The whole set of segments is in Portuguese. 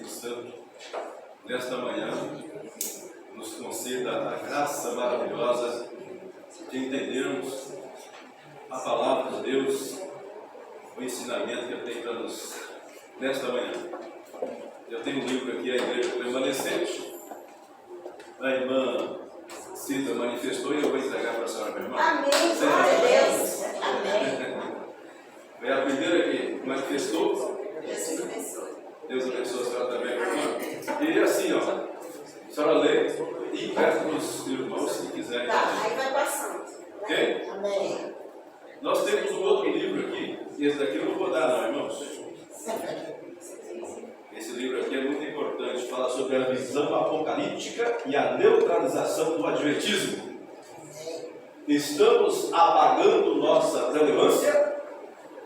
Espírito Santo, nesta manhã, nos conceda a graça maravilhosa de entendermos a palavra de Deus, o ensinamento que Ele tem para nos nesta manhã. Eu tenho um livro aqui, A Igreja Permanecente. A irmã Cida manifestou e eu vou entregar para a senhora, minha irmã. Amém, glória a Deus. Amém. Foi a primeira que manifestou. Deus abençoe. Deus abençoe a senhora também, minha irmã. E assim, ó, a senhora lê e perto dos irmãos, se quiserem. Tá, aí vai passando. Ok? Amém. Nós temos um outro livro aqui, e esse daqui eu não vou dar não, irmãos. Esse livro aqui é muito importante, fala sobre a visão apocalíptica e a neutralização do adventismo. Estamos apagando nossa relevância?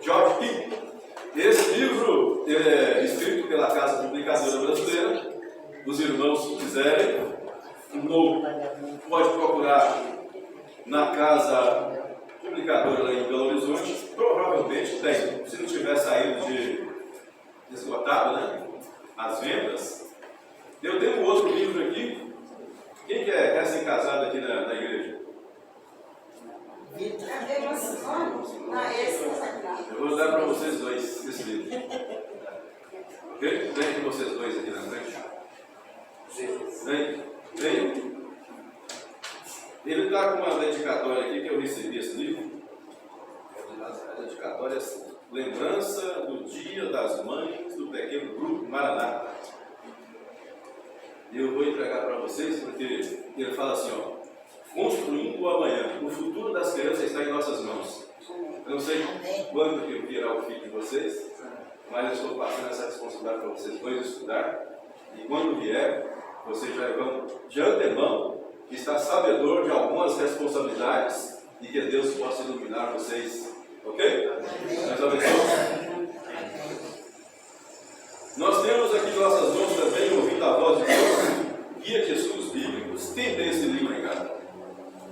George Pink. Esse livro ele é escrito pela Casa Publicadora Brasileira. Os irmãos que quiserem, pode procurar na Casa Publicadora lá em Belo Horizonte. Provavelmente tem. Se não tiver saído de esgotado, né? As vendas. Eu tenho um outro livro aqui. Quem que é recém-casado aqui na igreja? Cadê você? Não, esse não vai dar. Eu vou dar para vocês dois esse livro. Ok? Vem com vocês dois aqui na frente. Vem. Ele está com uma dedicatória aqui que eu recebi esse livro. A dedicatória é assim: Lembrança do Dia das Mães do Pequeno Grupo Maranata. E eu vou entregar para vocês porque ele fala assim, ó: construindo o amanhã. O futuro das crianças está em nossas mãos. Eu não sei quando que virá o filho de vocês, mas eu estou passando essa responsabilidade para vocês dois estudar. E quando vier, vocês já vão de antemão estar sabedor de algumas responsabilidades e que Deus possa iluminar vocês. Ok? Nós abençoamos. Nós temos aqui em nossas mãos também, ouvindo a voz de Deus, Guia de Estudos Bíblicos. Quem tem esse livro em casa?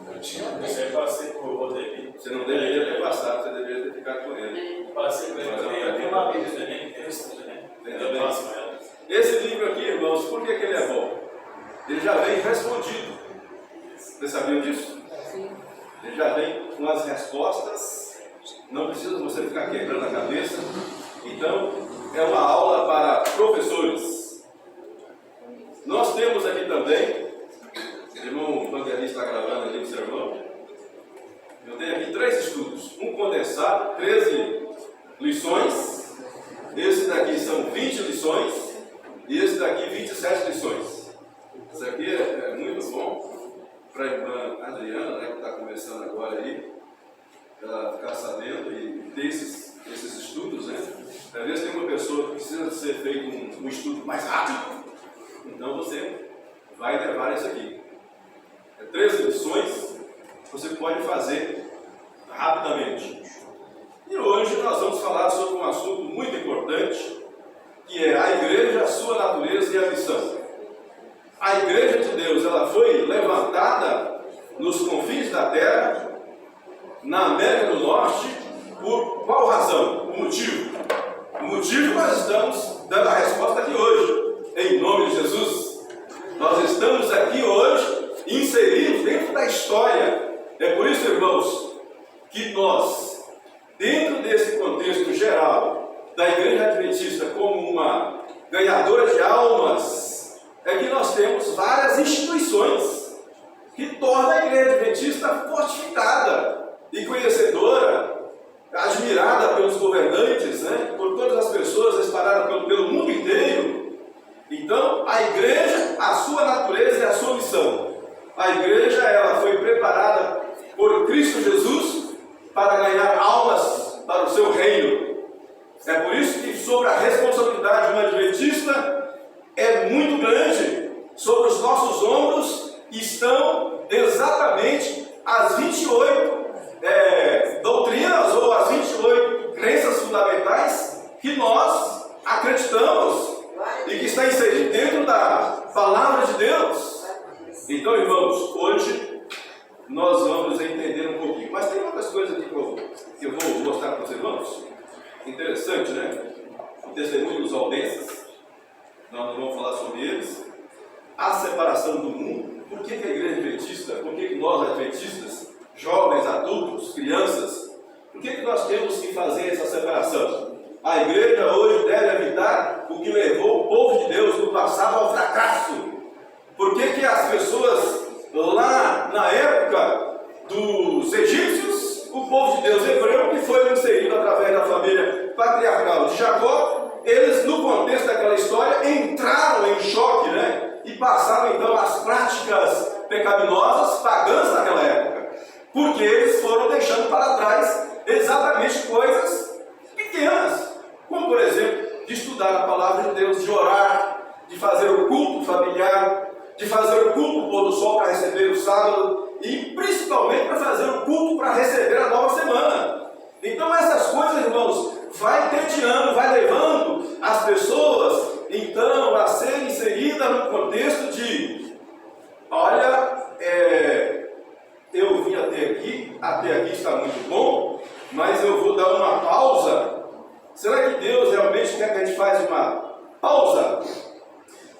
Eu passei por o Rodrigo. Você não deveria ter passado, você deveria ter ficado com ele. Passei por ele. Eu tenho uma Bíblia também, texto também. Eu passo com ela. Esse livro aqui, irmãos, por que ele é bom? Ele já vem respondido. Vocês sabiam disso? Ele já vem com as respostas. Não precisa você ficar quebrando a cabeça. Então, é uma aula para professores. Nós temos aqui também, o irmão Vanderlei está gravando ali o sermão. Eu tenho aqui 3 estudos. Um condensado, 13 lições. Esse daqui são 20 lições. E esse daqui, 27 lições. Isso aqui é muito bom para a irmã Adriana, né, que está começando agora aí, ela ficar sabendo e ter esses estudos, né? Às vezes tem uma pessoa que precisa ser feito um estudo mais rápido, então você vai levar isso aqui. 13 lições, você pode fazer rapidamente. E hoje nós vamos falar sobre um assunto muito importante, que é a igreja, a sua natureza e a missão. A igreja de Deus, ela foi levantada nos confins da terra, na América do Norte, por qual razão? O motivo? O motivo nós estamos dando a resposta aqui hoje, em nome de Jesus. Nós estamos aqui hoje inseridos dentro da história. É por isso, irmãos, que nós, dentro desse contexto geral da Igreja Adventista como uma ganhadora de almas, é que nós temos várias instituições que tornam a Igreja Adventista fortificada e conhecedora, admirada pelos governantes, né, por todas as pessoas espalhadas pelo mundo inteiro. Então, a igreja, a sua natureza e a sua missão. A igreja, ela foi preparada por Cristo Jesus para ganhar almas para o seu reino. É por isso que sobre a responsabilidade de um adventista é muito grande. Sobre os nossos ombros estão exatamente as 28 doutrinas ou as 28 crenças fundamentais que nós acreditamos e que está inserido dentro da palavra de Deus. Então, irmãos, hoje nós vamos entender um pouquinho, mas tem outras coisas aqui que eu vou mostrar para os irmãos. Interessante, né? O testemunho dos aldenses. nós não vamos falar sobre eles. A separação do mundo. Por que a igreja adventista, por que nós adventistas, jovens, adultos, crianças, por que nós temos que fazer essa separação? A igreja hoje deve evitar o que levou o povo de Deus no passado ao fracasso. Por que as pessoas lá na época dos egípcios, o povo de Deus hebreu, que foi inserido através da família patriarcal de Jacó, eles, no contexto daquela história, entraram em choque, né? E passaram então as práticas pecaminosas, pagãs daquela época, porque eles foram deixando para trás exatamente coisas pequenas, como por exemplo, de estudar a palavra de Deus, de orar, de fazer o culto familiar, de fazer o culto do pôr do sol para receber o sábado, e principalmente para fazer o culto para receber a nova semana. Então essas coisas, irmãos, vai entediando, vai levando as pessoas então a serem inseridas no contexto de, olha, eu vim até aqui está muito bom, mas eu vou dar uma pausa. Será que Deus realmente quer que a gente faça uma pausa?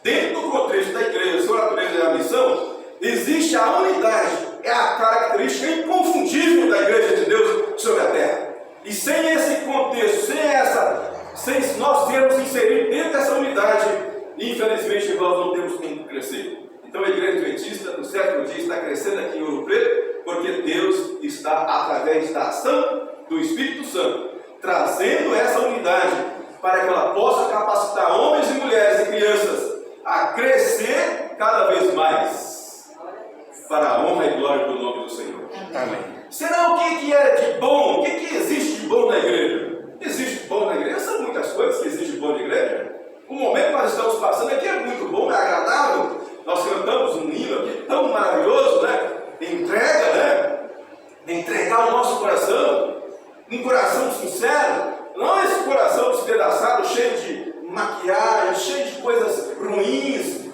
Dentro do contexto da igreja, sua natureza e a missão, existe a unidade, é a característica inconfundível da igreja de Deus sobre a terra. E sem esse contexto, sem nós termos inserido dentro dessa unidade, infelizmente nós não temos como crescer. Então a igreja adventista, no século dia, está crescendo aqui em Ouro Preto, porque Deus está, através da ação do Espírito Santo, trazendo essa unidade para que ela possa capacitar homens e mulheres e crianças a crescer cada vez mais para a honra e glória do nome do Senhor. Amém. Será o que é de bom? O que existe de bom na igreja? Existe de bom na igreja? São muitas coisas que existem de bom na igreja. O momento que nós estamos passando aqui é muito bom, é agradável. Nós cantamos um hino aqui tão maravilhoso, né? Entrega, né? Entregar o nosso coração, um coração sincero, não esse coração despedaçado, cheio de maquiagem, cheio de coisas ruins,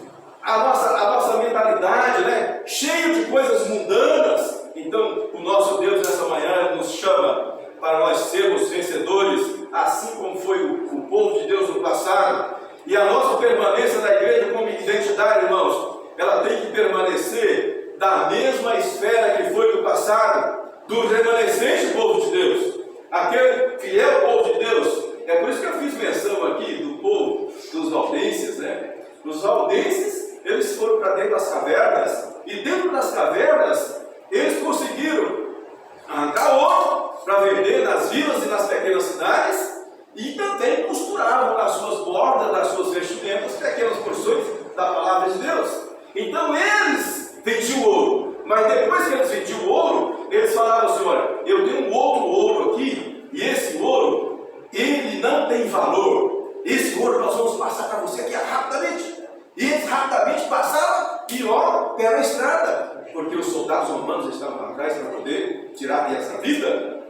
a nossa mentalidade, né? Cheio de coisas mundanas. Então, o nosso Deus nessa manhã nos chama para nós sermos vencedores, assim como foi o povo de Deus no passado. E a nossa permanência na igreja como identidade, irmãos, ela tem que permanecer da mesma esfera que foi no passado, do remanescente povo de Deus, aquele fiel povo de Deus. É por isso que eu fiz menção aqui do povo dos valdenses, né? Os valdenses, eles foram para dentro das cavernas, e dentro das cavernas, eles conseguiram arrancar ouro para vender nas vilas e nas pequenas cidades, e também costuravam nas suas bordas, nas suas vestimentas, pequenas porções da palavra de Deus. Então eles vendiam ouro, mas depois que eles vendiam o ouro, eles falavam assim: olha, eu tenho um outro ouro aqui, e esse ouro, ele não tem valor. Esse ouro nós vamos passar para você aqui rapidamente. E eles rapidamente passavam e ó, pela estrada, porque os soldados romanos estavam atrás para poder tirar essa vida,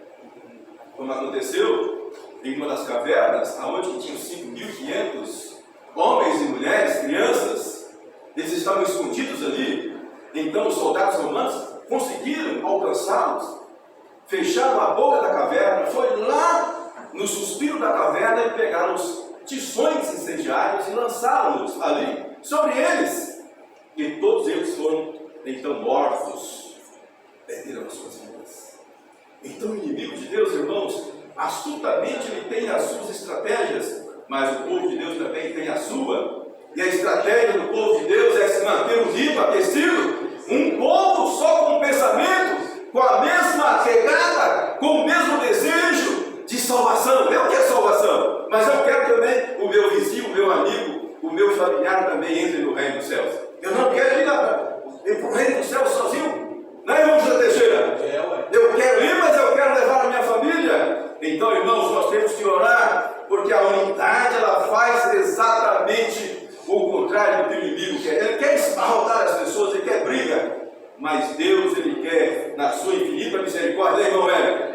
como aconteceu em uma das cavernas, onde tinham 5.500 homens e mulheres, crianças, eles estavam escondidos ali. Então os soldados romanos conseguiram alcançá-los, fecharam a boca da caverna, foi lá no suspiro da caverna e pegaram os tições incendiários e lançaram-nos ali sobre eles. E todos eles foram então mortos, perderam as suas vidas. Então o inimigo de Deus, irmãos, astutamente ele tem as suas estratégias, mas o povo de Deus também tem a sua. E a estratégia do povo de Deus é se manter unido, aquecido, um povo só com pensamento, com a mesma pegada, com o mesmo desejo de salvação. Eu quero salvação, mas eu quero também o meu vizinho, o meu amigo, o meu familiar também entre no reino dos céus. Eu não quero ir para o reino dos céus sozinho, não é, irmão José Teixeira? Eu quero ir, mas eu quero levar a minha família. Então, irmãos, nós temos que orar, porque a unidade ela faz exatamente o contrário do que o inimigo quer. Ele quer esbarrotar as pessoas, ele quer briga, mas Deus, ele quer, na sua infinita misericórdia, irmão,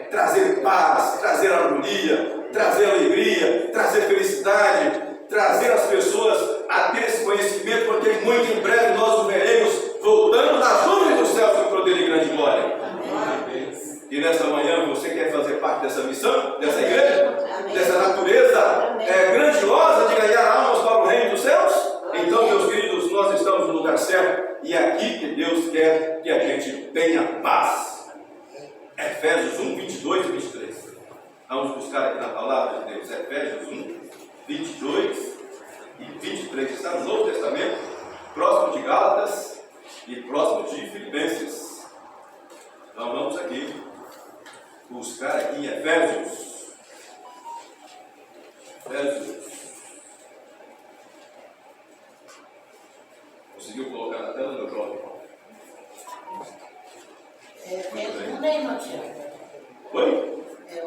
trazer paz, trazer harmonia, trazer alegria, trazer felicidade, trazer as pessoas a ter esse conhecimento, porque muito em breve nós o veremos voltando das nuvens dos céus com poder e grande glória. Amém. E nessa manhã você quer fazer parte dessa missão, dessa igreja, dessa natureza grandiosa de ganhar almas para o reino dos céus? e próximo de Filipenses. Então vamos aqui buscar aqui em Efésios. Conseguiu colocar na tela, meu jovem? Não tem notícia. Oi? É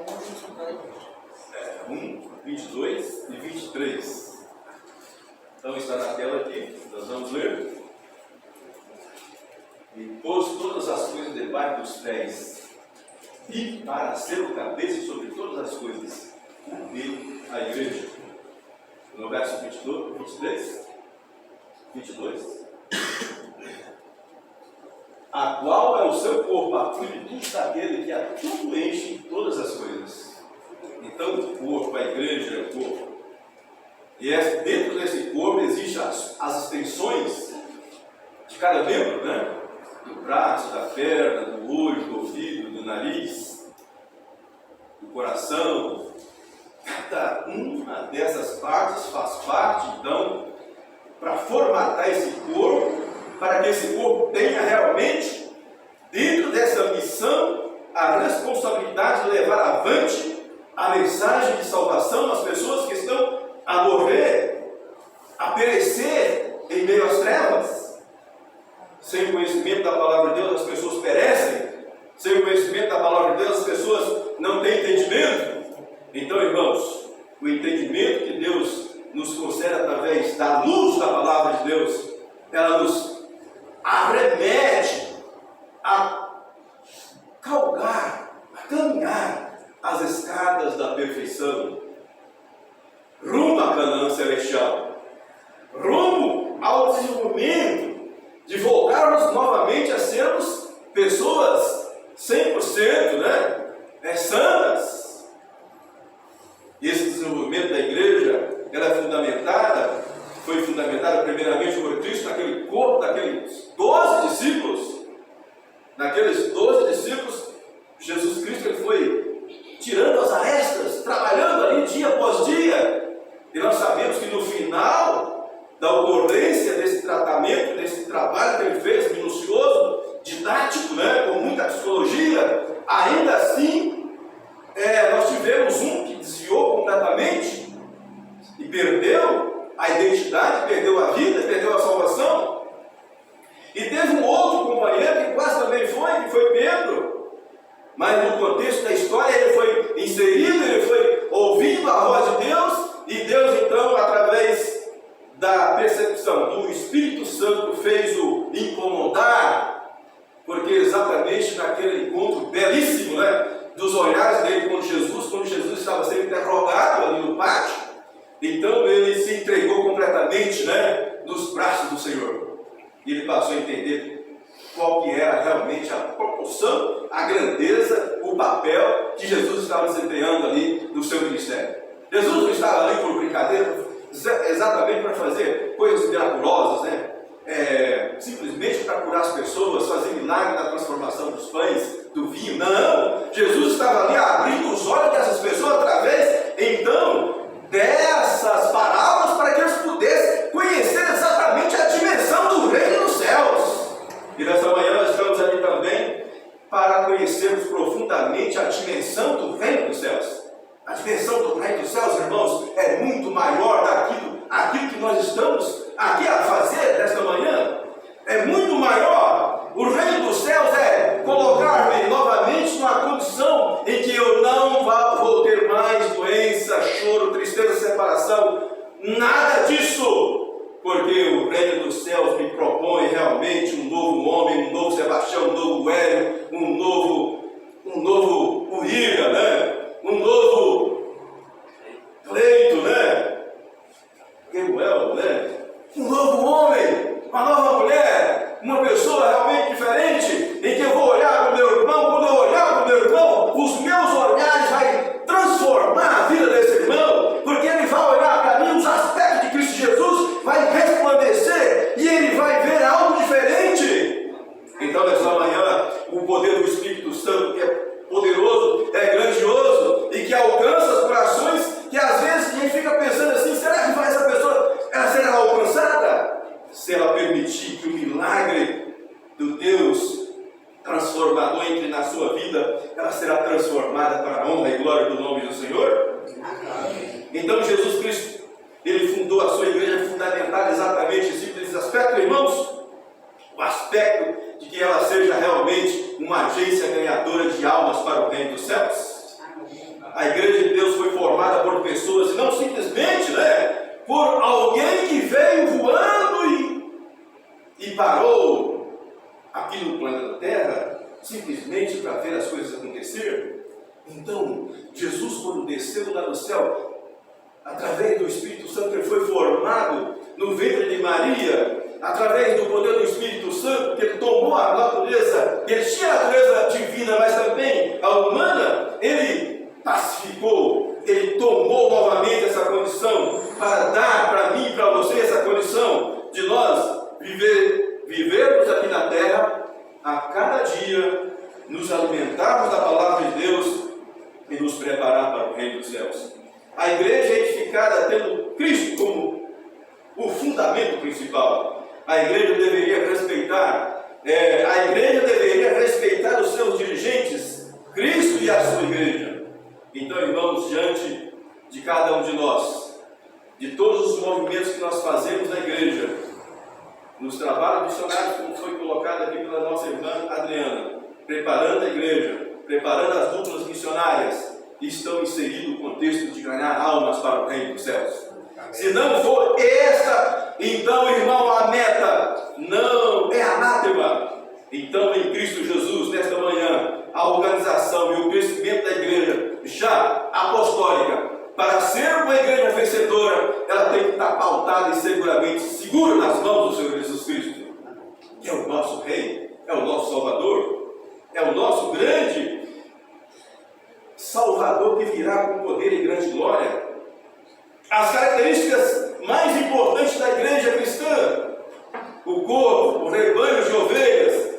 1, 22 e 23. Então está na tela aqui, nós vamos ler. E pôs todas as coisas debaixo dos pés, e para ser o cabeça sobre todas as coisas, dele a igreja. No verso 22, 23, 22. A qual é o seu corpo, a plenitude daquele que a tudo enche em todas as coisas. Então o corpo, a igreja é o corpo. E dentro desse corpo existem as extensões de cada membro, né? Do braço, da perna, do olho, do ouvido, do nariz, do coração. Cada uma dessas partes faz parte, então, para formatar esse corpo, para que esse corpo tenha realmente, dentro dessa missão, a responsabilidade de levar avante a mensagem de salvação às pessoas que estão a morrer, a perecer em meio às trevas. Sem o conhecimento da palavra de Deus, as pessoas perecem. Sem o conhecimento da palavra de Deus, as pessoas não têm entendimento. Então, irmãos, o entendimento que Deus nos concede através da luz da palavra de Deus, ela nos arremete a calgar, a caminhar as escadas da perfeição, rumo à Canaã celestial, rumo ao desenvolvimento de voltarmos novamente a sermos pessoas 100%, né? Santas. E esse desenvolvimento da igreja, ela é foi fundamentada primeiramente por Cristo naquele corpo, daqueles 12 discípulos. Naqueles 12 discípulos, Jesus Cristo ele foi tirando as arestas, trabalhando ali dia após dia. E nós sabemos que no final da ocorrência desse tratamento, desse trabalho que ele fez, minucioso, didático, né, com muita psicologia, ainda assim, nós tivemos um que desviou completamente e perdeu a identidade, perdeu a vida, perdeu a salvação. E teve um outro companheiro que quase também foi, que foi Pedro. Mas no contexto da história ele foi inserido, ele foi ouvindo a voz de Deus, e Deus então, através da percepção do Espírito Santo, fez-o incomodar, porque exatamente naquele encontro belíssimo, né, dos olhares dele com Jesus, quando Jesus estava sendo interrogado ali no pátio, então ele se entregou completamente, né, nos braços do Senhor. E ele passou a entender qual que era realmente a proporção, a grandeza, o papel que Jesus estava desempenhando ali no seu ministério. Jesus não estava ali por brincadeira, exatamente para fazer coisas miraculosas, né? Simplesmente para curar as pessoas, fazer milagre na transformação dos pães, do vinho. Não! Jesus estava ali abrindo os olhos dessas pessoas através, então, dessas parábolas, para que eles pudessem conhecer exatamente a dimensão do reino dos céus. E nessa manhã nós estamos ali também para conhecermos profundamente a dimensão do reino dos céus. A dimensão do reino dos céus, irmãos, é muito maior aquilo que nós estamos aqui a fazer nesta manhã. É muito maior. O reino dos céus é colocar-me novamente numa condição em que eu não vou ter mais doença, choro, tristeza, separação. Nada disso. Porque o reino dos céus me propõe realmente um novo homem, um novo Sebastião, um novo Hélio, um novo Uíra, né? Um novo Cleito, né? Gabriel, né? Um novo homem, uma nova mulher, uma pessoa realmente diferente, em que eu vou olhar para o meu irmão. Quando eu olhar para o meu irmão, os meus olhares vão transformar a vida desse irmão, porque ele vai olhar para mim, os aspectos de Cristo Jesus vai resplandecer e ele vai ver algo diferente. Então, nessa manhã, o poder do Espírito Santo, que é poderoso, é grandioso e que alcança uma agência ganhadora de almas para o reino dos céus. A igreja de Deus foi formada por pessoas, e não simplesmente, por alguém que veio voando e parou aqui no planeta Terra, simplesmente para ver as coisas acontecer. Então, Jesus, quando desceu lá do céu, através do Espírito Santo, ele foi formado no ventre de Maria, através do poder do Espírito Santo, que ele tomou a natureza, ele tinha a natureza divina, mas também a humana, ele pacificou, ele tomou novamente essa condição, para dar para mim e para você essa condição de nós vivermos aqui na terra, a cada dia, nos alimentarmos da palavra de Deus e nos preparar para o reino dos céus. A igreja é edificada tendo Cristo como o fundamento principal. A igreja deveria respeitar os seus dirigentes, Cristo e a sua igreja. Então, irmãos, diante de cada um de nós, de todos os movimentos que nós fazemos na igreja, nos trabalhos missionários, como foi colocado aqui pela nossa irmã Adriana, preparando a igreja, preparando as duplas missionárias, estão inseridos no contexto de ganhar almas para o reino dos céus. Se não for esta, então, irmão, a meta não é anátema. Então, em Cristo Jesus, nesta manhã, a organização e o crescimento da igreja já apostólica, para ser uma igreja vencedora, ela tem que estar pautada e seguramente segura nas mãos do Senhor Jesus Cristo, que é o nosso Rei, é o nosso Salvador, é o nosso grande Salvador que virá com poder e grande glória. As características mais importantes da igreja cristã: o corpo, o rebanho de ovelhas,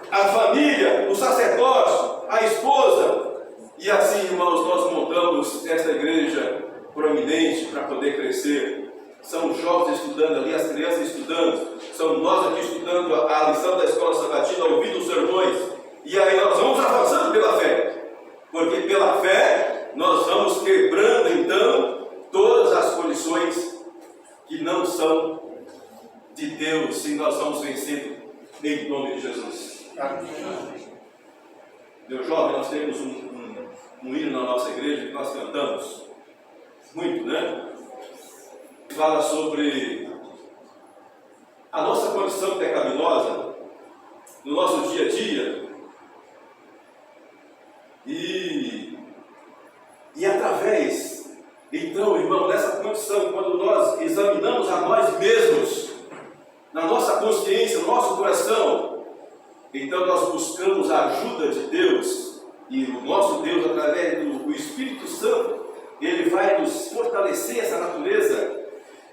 a família, o sacerdócio, a esposa. E assim, irmãos, nós montamos esta igreja proeminente para poder crescer. São os jovens estudando ali, as crianças estudando, são nós aqui estudando a lição da escola sabatina, ouvindo os sermões. E aí nós vamos avançando pela fé, porque pela fé nós vamos quebrando então todas as condições que não são de Deus, e nós vamos vencendo em nome de Jesus. Meu jovem, nós temos um hino na nossa igreja que nós cantamos muito, fala sobre a nossa condição pecaminosa no nosso dia a dia, e através, então, irmão, dessa condição, quando nós examinamos a nós mesmos, na nossa consciência, no nosso coração, então nós buscamos a ajuda de Deus, e o nosso Deus, através do Espírito Santo, ele vai nos fortalecer essa natureza,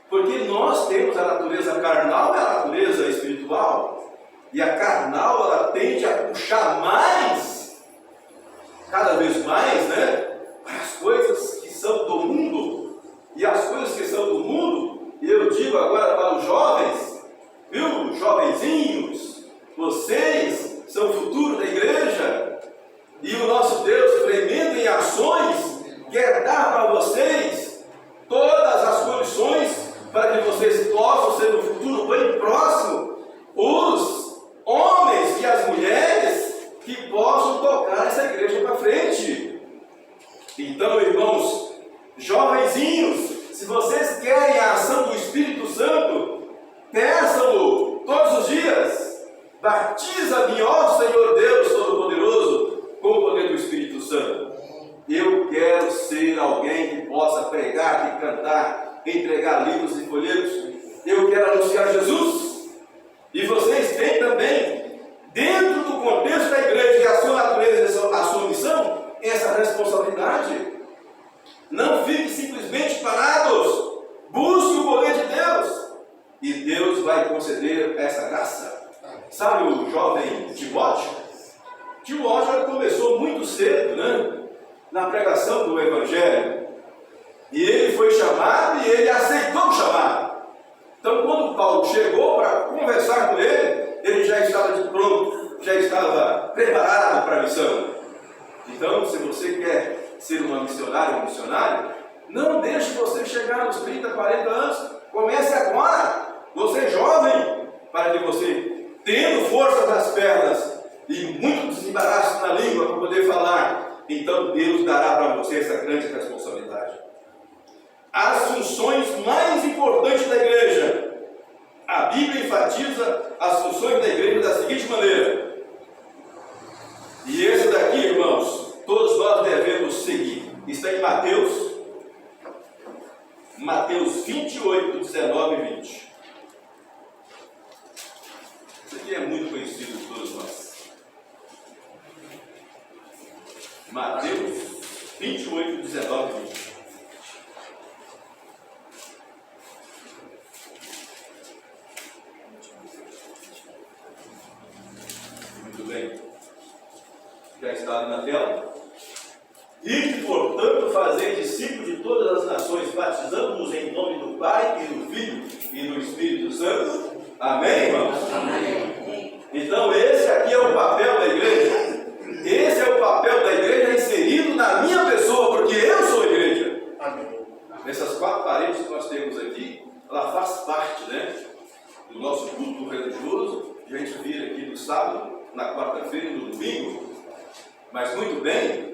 porque nós temos a natureza carnal e a natureza espiritual, e a carnal, ela tende a puxar mais, cada vez mais, para as coisas que são do mundo, e as coisas que são do mundo, e eu digo agora para os jovens, viu, jovenzinhos, vocês são o futuro da igreja, e o nosso Deus, tremendo em ações, quer dar para vocês todas as condições para que vocês possam ser no futuro bem próximo os homens e as mulheres que possam tocar essa igreja para frente. Então, irmãos, jovenzinhos, se vocês querem a ação do Espírito Santo, peçam-no todos os dias. Batiza-me, ó Senhor Deus Todo-Poderoso, com o poder do Espírito Santo. Eu quero ser alguém que possa pregar, que cantar, entregar livros e folhetos. Eu quero anunciar Jesus. E vocês têm também, dentro do contexto da igreja e a sua natureza, a sua missão, essa responsabilidade. Não fiquem simplesmente parados. Busque o poder de Deus. E Deus vai conceder essa graça. Sabe o jovem Timóteo? Timóteo começou muito cedo, na pregação do Evangelho. E ele foi chamado e ele aceitou o chamado. Então, quando Paulo chegou para conversar com ele, ele já estava de pronto, já estava preparado para a missão. Então, se você quer ser uma missionária ou um missionário, não deixe você chegar nos 30, 40 anos. Comece agora, você jovem, para que você, tendo força nas pernas e muito desembaraço na língua para poder falar, então Deus dará para você essa grande responsabilidade. As funções mais importantes da igreja. A Bíblia enfatiza as funções da igreja da seguinte maneira. E esse daqui, irmãos, todos nós devemos seguir. Está em Mateus 28, 19 e 20. Isso aqui é muito conhecido de todos nós. Mateus 28, 19 e 20. Muito bem. Já está ali na tela. E, portanto, fazer discípulos de todas as nações, batizando-os em nome do Pai e do Filho e do Espírito Santo. Amém, irmãos? Amém. Então, esse aqui é o papel da igreja. Esse é o papel da igreja inserido na minha pessoa, porque eu sou a igreja. Amém. Essas 4 paredes que nós temos aqui, ela faz parte, né, do nosso culto religioso. A gente vira aqui no sábado, na quarta-feira e no domingo. Mas muito bem.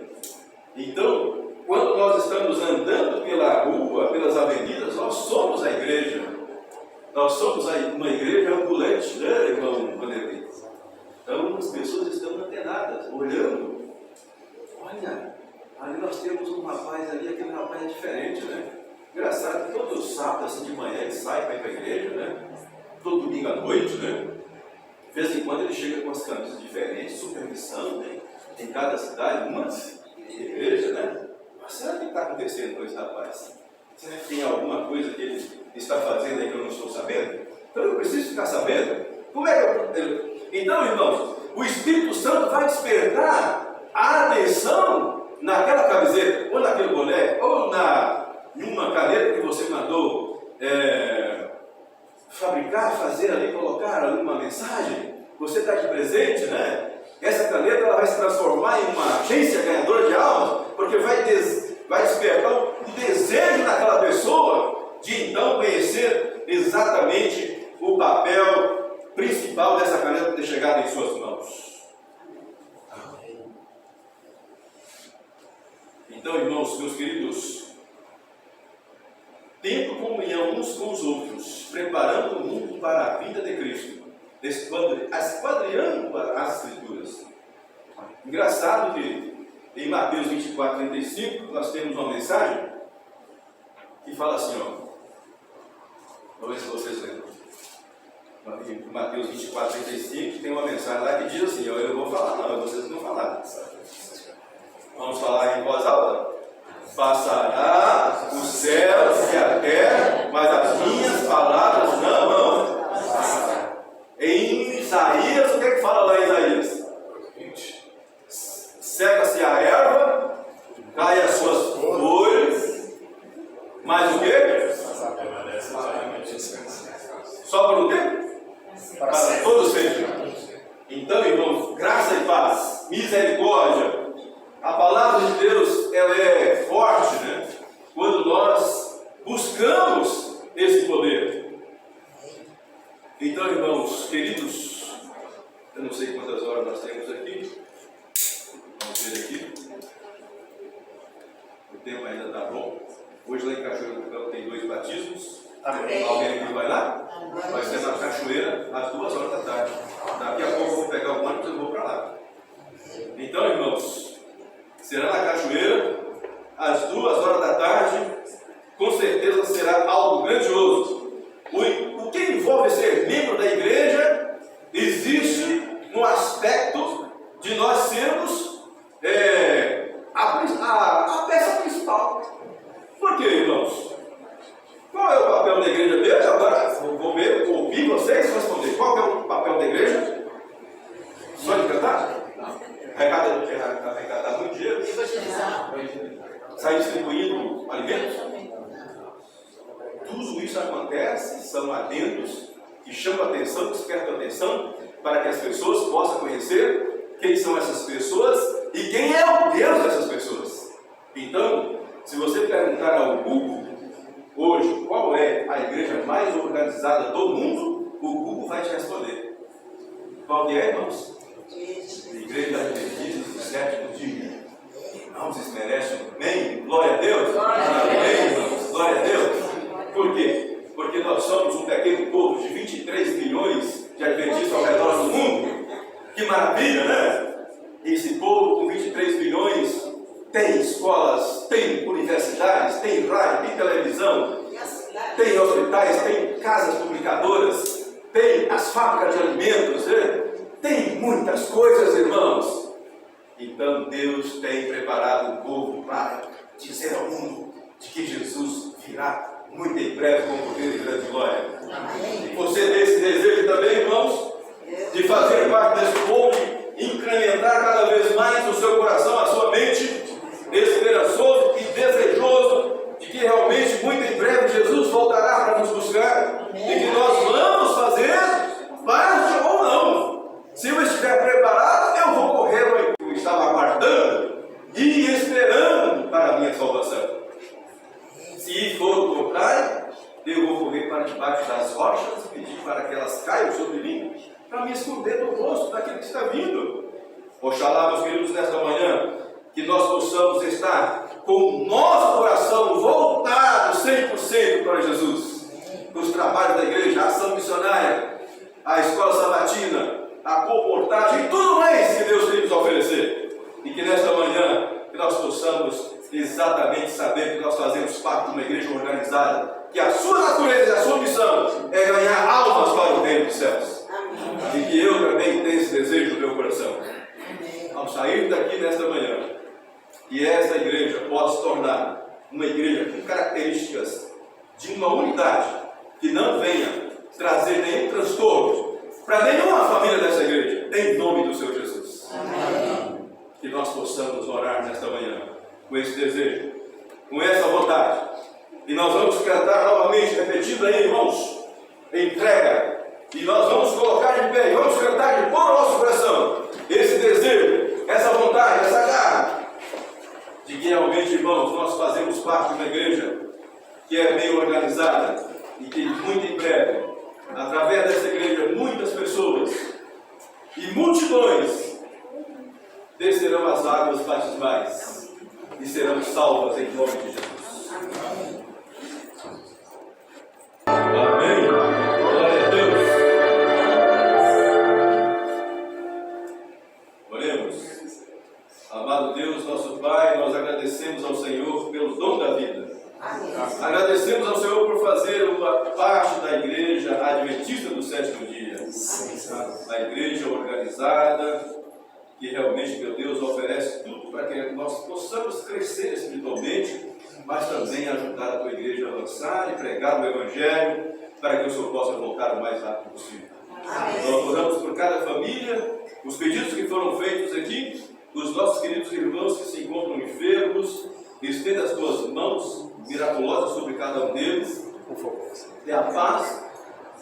Então, quando nós estamos andando pela rua, pelas avenidas, nós somos a igreja. Nós somos uma igreja ambulante, né, irmão Vanderlei? Então, as pessoas estão antenadas, olhando. Olha, ali nós temos um rapaz ali, aquele rapaz é diferente, né? Engraçado que todo sábado, assim de manhã, ele sai para ir para a igreja, né? Todo domingo à noite, né? De vez em quando ele chega com as camisas diferentes, supermissão, né? Em cada cidade, uma igreja, né? Mas será que está acontecendo com esse rapaz? Será que tem alguma coisa que ele está fazendo aí que eu não estou sabendo? Então eu preciso ficar sabendo. Como é que eu... Então, irmãos, o Espírito Santo vai despertar a atenção naquela camiseta, ou naquele boné, ou em uma caneta que você mandou fabricar, fazer ali, colocar ali uma mensagem. Você está de presente, né? Essa caneta ela vai se transformar em uma agência ganhadora de almas, porque vai despertar o desejo daquela pessoa de então conhecer exatamente o papel principal dessa caneta ter chegado em suas mãos. Então, irmãos, meus queridos, tendo comunhão uns com os outros, preparando o mundo para a vinda de Cristo, esquadrinhando as Escrituras. Engraçado que em Mateus 24, 35, nós temos uma mensagem que fala assim, ó. Vamos ver se vocês lembram. Em Mateus 24, 35, tem uma mensagem lá que diz assim, ó, eu não vou falar não, vocês não vão falar. Vamos falar em voz alta? Passará os céus e a terra, mas as minhas palavras não vão. Em Isaías, o que é que fala lá em Isaías? Seca-se a erva, cai as suas folhas, mas o quê? Só para o quê? Para todos sempre. Então, irmãos, graça e paz, misericórdia. A palavra de Deus, ela é forte, né? Quando nós buscamos esse poder. Então, irmãos, queridos, eu não sei quantas horas nós temos aqui. Vamos ver aqui. O tempo ainda está bom. Hoje lá em Cachoeira do Campo tem 2 batismos. Amém. Alguém aqui vai lá? Vai ser na Cachoeira às 2 horas da tarde. Daqui a pouco eu vou pegar o ônibus e eu vou para lá. Então, irmãos, será na Cachoeira às 2 horas da tarde. Com certeza será algo grandioso. O que envolve ser membro da igreja existe no aspecto de nós sermos a peça principal. Por quê, irmãos? Qual é o papel da igreja mesmo? Agora vou ouvir vocês responder. Qual é o papel da igreja? Só de cantar? Não. Arrecadar muito dinheiro. Sair distribuindo alimentos? Tudo isso acontece, são adendos que chamam a atenção, despertam a atenção, para que as pessoas possam conhecer quem são essas pessoas e quem é o Deus dessas pessoas. Então, se você perguntar ao Google, hoje, qual é a igreja mais organizada do mundo, o Google vai te responder. Qual que é, irmãos? sétimo dia. Irmãos, vocês merecem um bem? Glória a Deus. Amém, irmãos. Glória a Deus. Por quê? Porque nós somos um pequeno povo de 23 milhões de adventistas ao redor do mundo. Que maravilha, né? Esse povo com 23 milhões tem escolas, tem universidades, tem rádio, tem televisão, tem hospitais, tem casas publicadoras, tem as fábricas de alimentos, né? Tem muitas coisas, irmãos. Então Deus tem preparado um povo para dizer ao mundo de que Jesus virá muito em breve com poder e grande glória. Você tem esse desejo também, irmãos, de fazer parte desse povo, incrementar cada vez mais o seu coração, a sua mente, esperançoso e desejoso de que realmente muito em breve Jesus voltará para nos buscar e que nós vamos fazer parte ou não. Se eu estiver preparado, eu vou correr ao que eu estava aguardando e esperando para a minha salvação. Se for o contrário, eu vou correr para debaixo das rochas e pedir para que elas caiam sobre mim, para me esconder do rosto daquele que está vindo. Oxalá, meus queridos, nesta manhã, que nós possamos estar com o nosso coração voltado 100% para Jesus. Os trabalhos da igreja, a ação missionária, a escola sabatina, a comportagem e tudo mais que Deus tem nos oferecer. E que nesta manhã que nós possamos exatamente saber que nós fazemos parte de uma igreja organizada, que a sua natureza e a sua missão é ganhar almas para o reino dos céus. E que eu também tenho esse desejo no meu coração. Ao sair daqui nesta manhã, que esta igreja possa se tornar uma igreja com características de uma unidade, que não venha trazer nenhum transtorno para nenhuma família dessa igreja, em nome do Senhor Jesus. Amém. Que nós possamos orar nesta manhã com esse desejo, com essa vontade. E nós vamos cantar novamente, repetindo aí, irmãos, entrega. E nós vamos colocar de pé, e vamos cantar de todo o nosso coração esse desejo, essa vontade, essa garra, de que realmente, irmãos, nós fazemos parte de uma igreja que é bem organizada e que muito em breve, através dessa igreja, muitas pessoas e multidões descerão as águas batismais e serão salvas em nome de Jesus. Amém. Glória a Deus. Oremos. Amado Deus, nosso Pai, nós agradecemos ao Senhor pelo dom da vida. Agradecemos ao Senhor por fazer uma parte da igreja adventista do sétimo dia. A igreja organizada, que realmente, meu Deus, oferece tudo para que nós possamos crescer espiritualmente, mas também ajudar a tua igreja a avançar e pregar o Evangelho, para que o Senhor possa voltar o mais rápido possível. Nós oramos por cada família, os pedidos que foram feitos aqui, os nossos queridos irmãos que se encontram enfermos, estenda as tuas mãos miraculosas sobre cada um deles, dê a paz,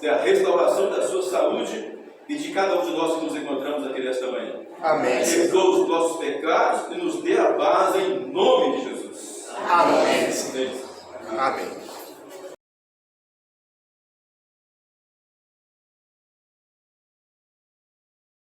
dê a restauração da sua saúde e de cada um de nós que nos encontramos aqui nesta manhã. Amém. Perdoa os nossos pecados e nos